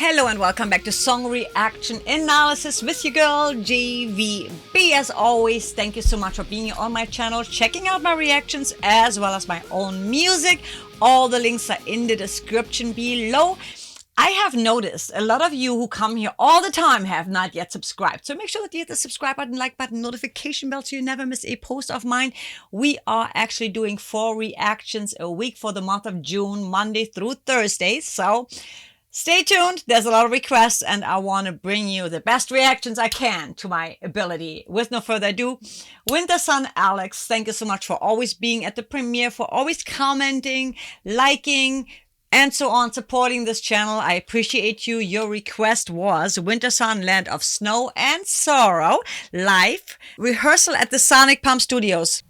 Hello and welcome back to Song Reaction Analysis with your girl JVB. As always, thank you so much for being here on my channel, checking out my reactions as well as my own music. All the links are in the description below. I have noticed a lot of you who come here all the time have not yet subscribed. So make sure that you hit the subscribe button, like button, notification bell so you never miss a post of mine. We are actually doing 4 reactions a week for the month of June, Monday through Thursday. So stay tuned. There's a lot of requests and I want to bring you the best reactions I can to my ability. With no further ado, Wintersun Alex, thank you so much for always being at the premiere, for always commenting, liking, and so on, supporting this channel. I appreciate you. Your request was Wintersun, Land of Snow and Sorrow, live rehearsal at the Sonic Pump Studios.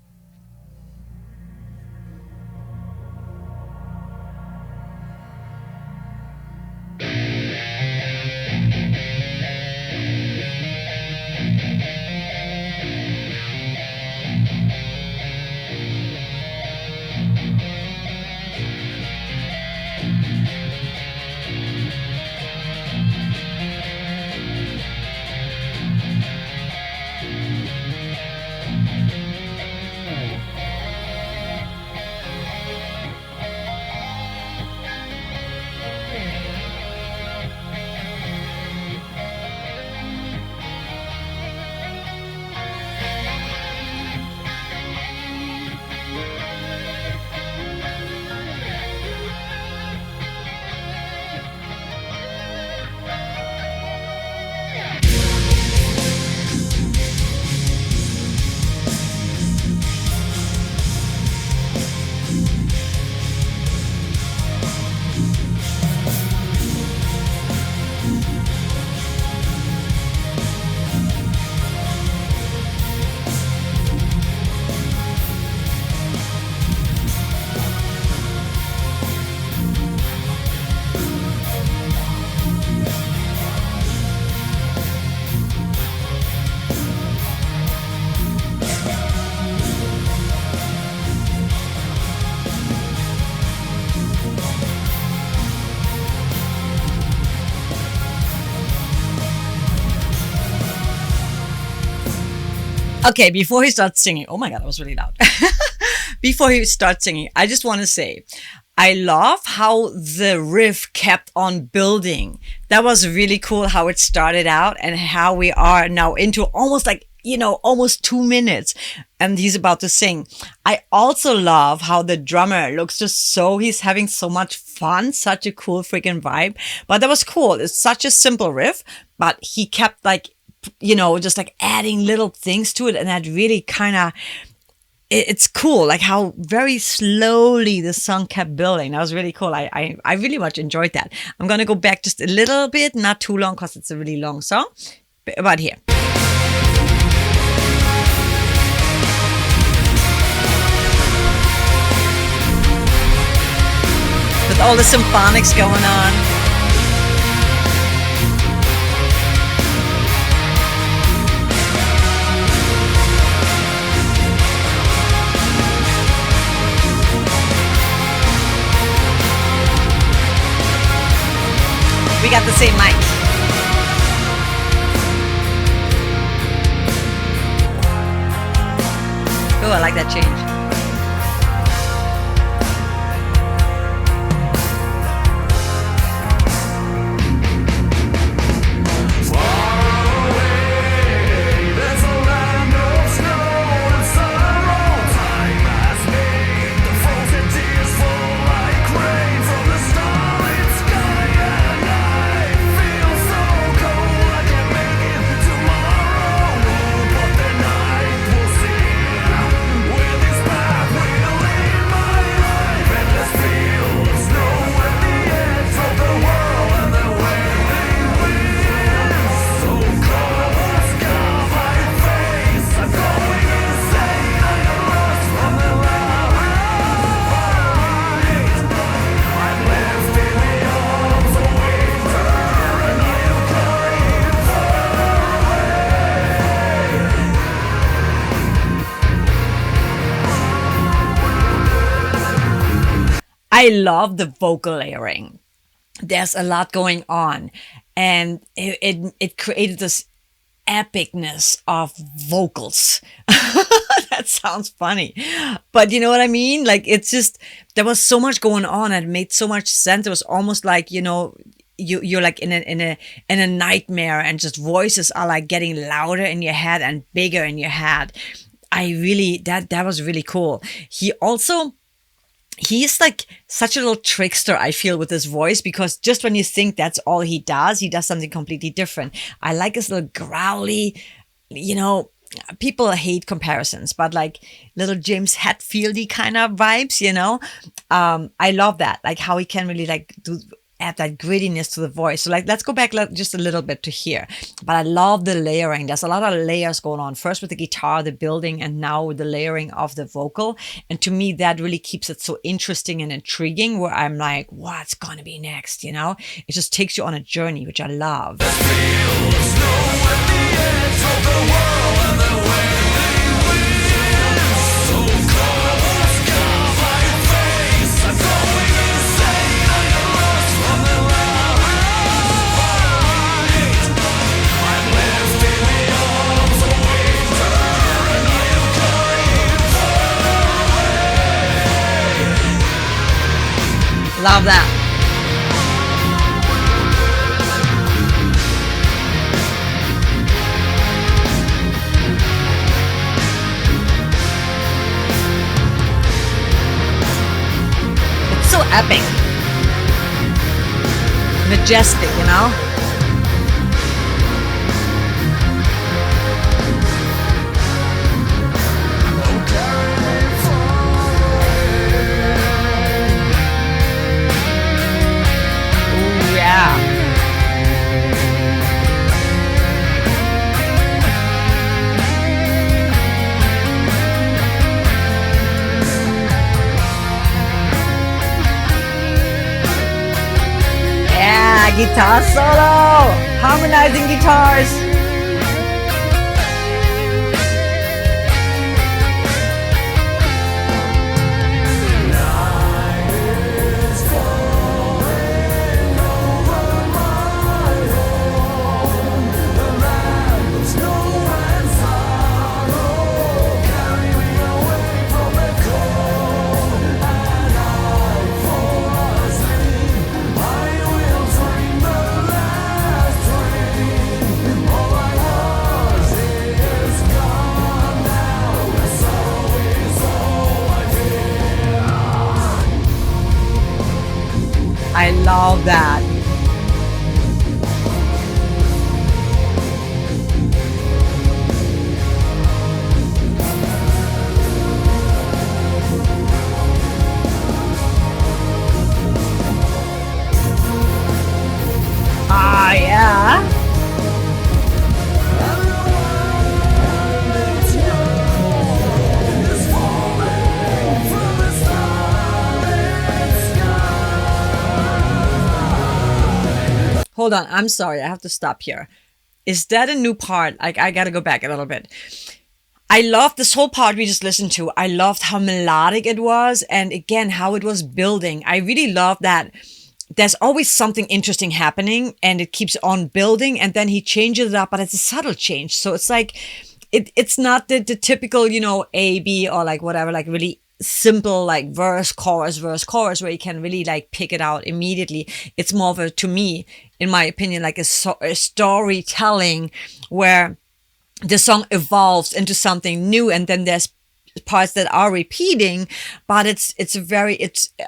Okay, before he starts singing, oh my God, that was really loud. Before he starts singing, I just want to say, I love how the riff kept on building. That was really cool how it started out and how we are now into almost like, almost 2 minutes and he's about to sing. I also love how the drummer looks he's having so much fun, such a cool freaking vibe. But that was cool. It's such a simple riff, but he kept like, just like adding little things to it. And that really it's cool, like how very slowly the song kept building. That was really cool. I really much enjoyed that. I'm going to go back just a little bit, not too long because it's a really long song, but about here. With all the symphonics going on. We got the same mic. Oh, I like that change. I love the vocal layering. there's a lot going on, and it created this epicness of vocals. That sounds funny, but you know what I mean? Like, it's just, there was so much going on and it made so much sense. It was almost like, you're like in a nightmare, and just voices are like getting louder in your head and bigger in your head. I really, that was really cool. He's like such a little trickster, I feel, with his voice, because just when you think that's all he does something completely different. I like his little growly, you know, people hate comparisons, but like little James Hetfieldy kind of vibes, I love that, like how he can really like add that grittiness to the voice. So like, let's go back just a little bit to here. But I love the layering. There's a lot of layers going on. First with the guitar, the building, and now with the layering of the vocal. And to me, that really keeps it so interesting and intriguing, where I'm like, what's gonna be next? It just takes you on a journey, which I love. Love that. It's so epic. Majestic, guitar solo, harmonizing guitars. I love that. Ah, yeah. Hold on, I'm sorry, I have to stop here. Is that a new part? Like, I gotta go back a little bit. I loved this whole part we just listened to. I loved how melodic it was, and again, how it was building. I really love that there's always something interesting happening, and it keeps on building, and then he changes it up, but it's a subtle change. So it's like, it's not the typical, A, B, or like whatever, like really simple like verse chorus where you can really like pick it out immediately. It's more of a, to me, in my opinion, like a storytelling where the song evolves into something new, and then there's parts that are repeating, but it's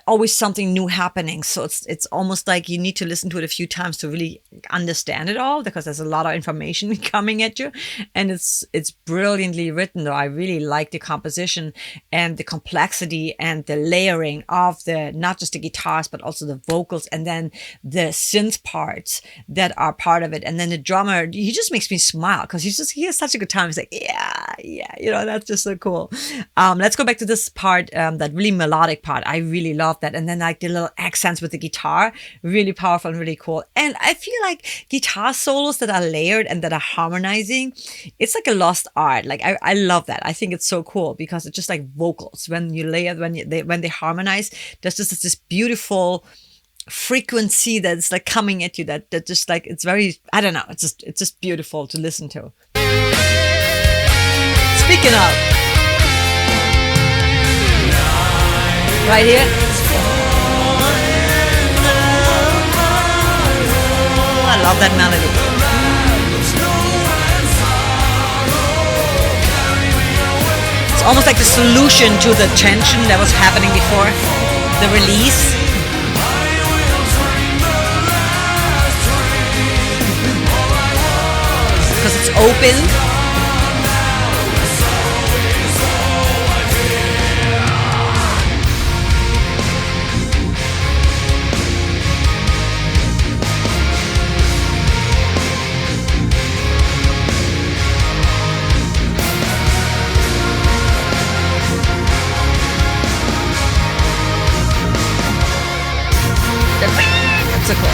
always something new happening. So it's almost like you need to listen to it a few times to really understand it all, because there's a lot of information coming at you, and it's brilliantly written though. I really like the composition and the complexity and the layering of the, not just the guitars, but also the vocals, and then the synth parts that are part of it. And then the drummer, he just makes me smile because he has such a good time. He's like, yeah, that's just so cool. Let's go back to this part, that really melodic part. I really love that. And then like the little accents with the guitar, really powerful and really cool. And I feel like guitar solos that are layered and that are harmonizing, it's like a lost art. Like I love that. I think it's so cool because it's just like vocals. When you layer, when they harmonize, there's just this beautiful frequency that's like coming at you, that just like, it's very, I don't know, it's just beautiful to listen to. Speaking of, right here, I love that melody. It's almost like the solution to the tension that was happening before the release. Because it's open. That's so cool.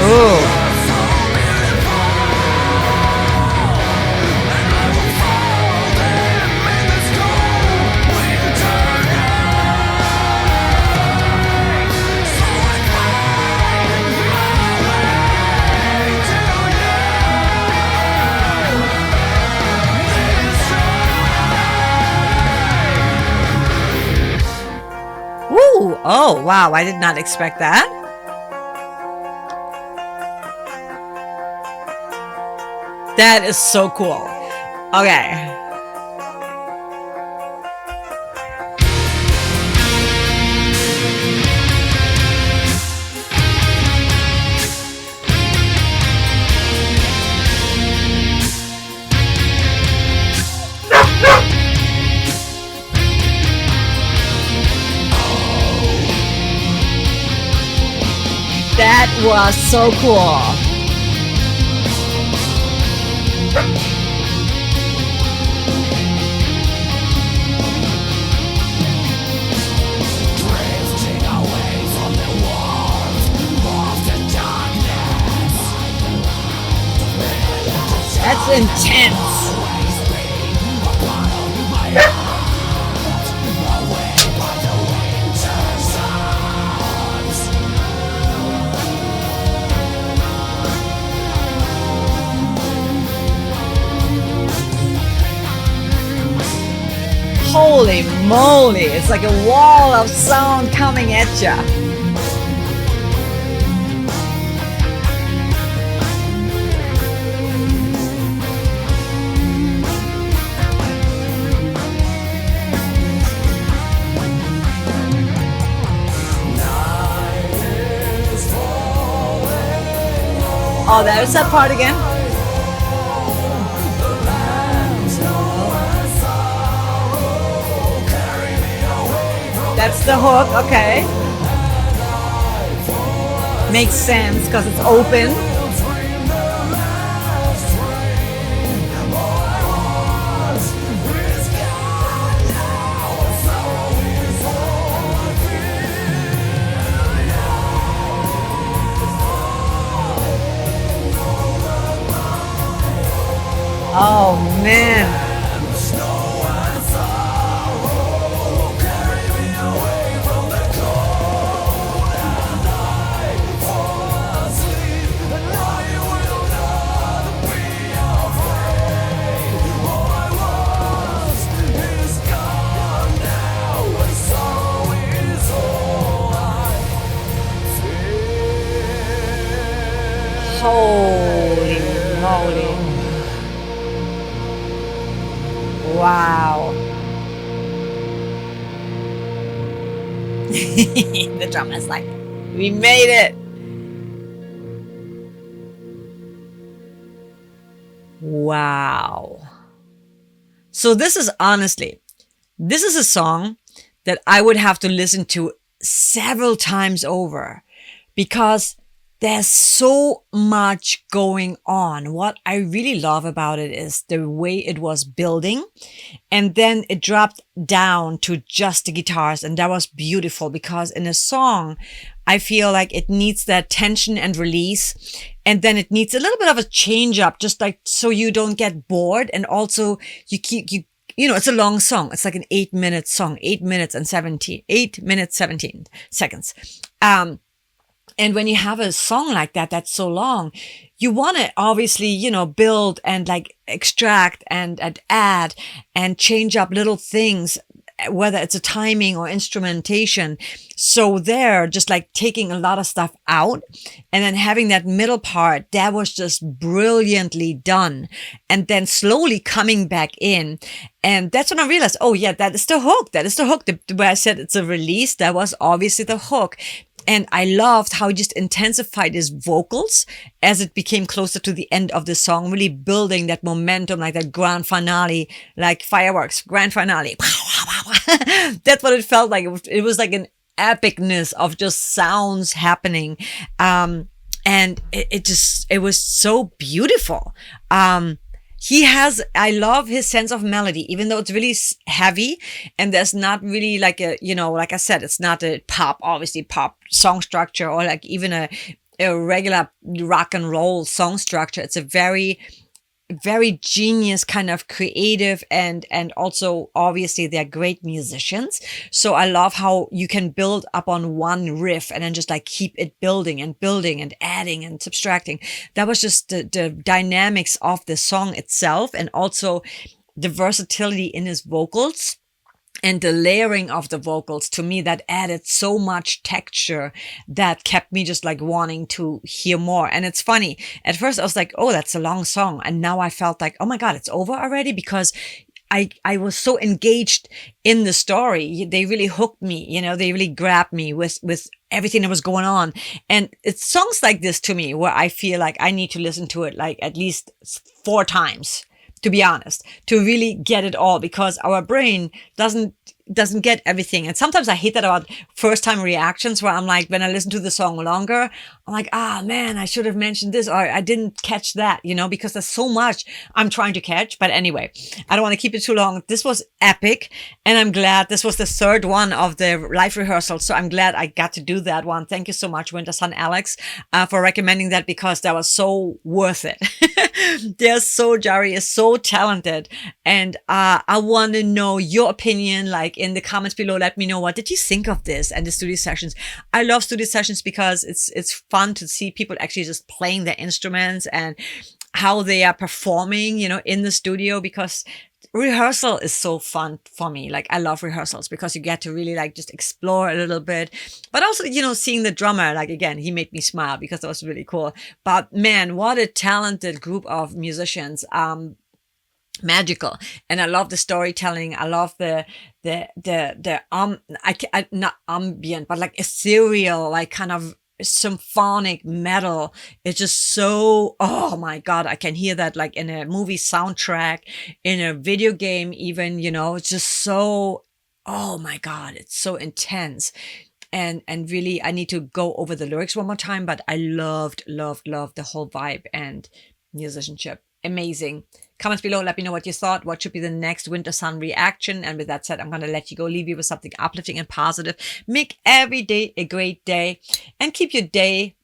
Ooh. Ooh. Oh, wow. I did not expect that. That is so cool. Okay. That was so cool. That's intense. Holy moly, it's like a wall of sound coming at ya. Oh, there's that part again. That's the hook, okay. Makes sense because it's open. Oh man. Holy moly. Wow. The drummer's like, we made it. Wow. So this is honestly, this is a song that I would have to listen to several times over because there's so much going on. What I really love about it is the way it was building, and then it dropped down to just the guitars. And that was beautiful, because in a song, I feel like it needs that tension and release. And then it needs a little bit of a change up, just like so you don't get bored. And also it's a long song. It's like an 8-minute song, 8 minutes, 17 seconds. And when you have a song like that, that's so long, you want to obviously, build and like extract and add and change up little things, whether it's a timing or instrumentation. So they're just like taking a lot of stuff out, and then having that middle part that was just brilliantly done, and then slowly coming back in. And that's when I realized, oh yeah, that is the hook. That is the hook. The way I said it's a release, that was obviously the hook. And I loved how he just intensified his vocals as it became closer to the end of the song, really building that momentum, like that grand finale, like fireworks, grand finale. That's what it felt like. It was like an epicness of just sounds happening. And it was so beautiful. I love his sense of melody, even though it's really heavy, and there's not really like like I said, it's not a obviously pop song structure, or like even a regular rock and roll song structure. It's a very, very genius kind of creative, and also obviously they're great musicians. So I love how you can build up on one riff and then just like keep it building and adding and subtracting. That was just the dynamics of the song itself, and also the versatility in his vocals. And the layering of the vocals, to me, that added so much texture that kept me just like wanting to hear more. And it's funny. At first I was like, oh, that's a long song. And now I felt like, oh my God, it's over already, because I was so engaged in the story. They really hooked me, they really grabbed me with everything that was going on. And it's songs like this to me where I feel like I need to listen to it like at least 4 times, to be honest, to really get it all, because our brain doesn't get everything. And sometimes I hate that about first time reactions, where I'm like, when I listen to the song longer, I'm like, man, I should have mentioned this, or I didn't catch that, because there's so much I'm trying to catch. But anyway, I don't want to keep it too long. This was epic, and I'm glad this was the 3rd one of the live rehearsal. So I'm glad I got to do that one. Thank you so much, Wintersun Alex, for recommending that, because that was so worth it. Jari is so talented, and I want to know your opinion, like in the comments below. Let me know, what did you think of this and the studio sessions? I love studio sessions because it's fun to see people actually just playing their instruments and how they are performing, in the studio, because rehearsal is so fun for me. Like, I love rehearsals because you get to really like just explore a little bit, but also, seeing the drummer, like, again, he made me smile because that was really cool. But man, what a talented group of musicians. Magical. And I love the storytelling. I love the not ambient, but like ethereal, like kind of symphonic metal. It's just so, oh my God, I can hear that like in a movie soundtrack, in a video game even, it's just so, oh my God, it's so intense. And really, I need to go over the lyrics one more time, but I loved the whole vibe and musicianship. Amazing. Comments below, let me know what you thought. What should be the next Wintersun reaction? And with that said, I'm going to let you go, leave you with something uplifting and positive. Make every day a great day, and keep your day,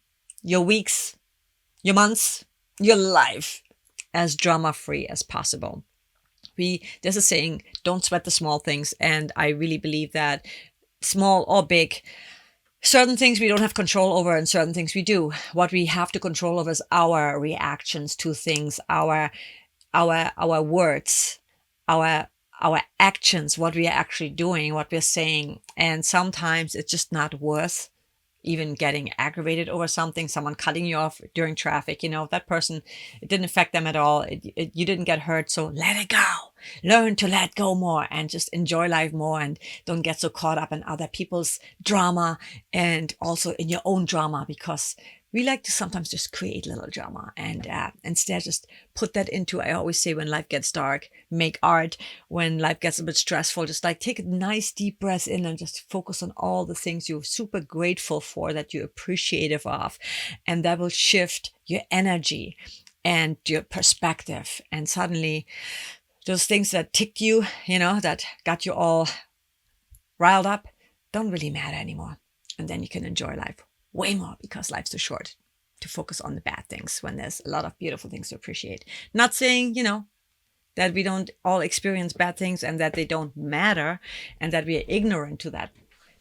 your weeks, your months, your life as drama-free as possible. There's a saying, don't sweat the small things. And I really believe that, small or big, certain things we don't have control over, and certain things we do. What we have to control over is our reactions to things, our words, our actions, what we are actually doing, what we're saying. And sometimes it's just not worth even getting aggravated over something, someone cutting you off during traffic. That person, it didn't affect them at all. You didn't get hurt. So let it go. Learn to let go more and just enjoy life more, and don't get so caught up in other people's drama and also in your own drama, because we like to sometimes just create little drama and instead just put that into, I always say, when life gets dark, make art. When life gets a bit stressful, just like take a nice deep breath in and just focus on all the things you're super grateful for, that you're appreciative of. And that will shift your energy and your perspective. And suddenly those things that ticked you, that got you all riled up, don't really matter anymore. And then you can enjoy life way more, because life's too short to focus on the bad things when there's a lot of beautiful things to appreciate. Not saying, that we don't all experience bad things and that they don't matter and that we are ignorant to that.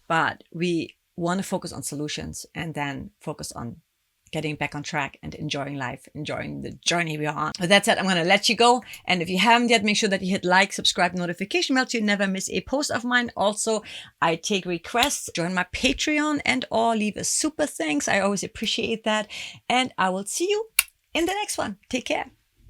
But we want to focus on solutions and then focus on getting back on track and enjoying life, enjoying the journey we are on. With that said, I'm going to let you go. And if you haven't yet, make sure that you hit like, subscribe, notification bell so you never miss a post of mine. Also, I take requests, join my Patreon or leave a super thanks. I always appreciate that. And I will see you in the next one. Take care.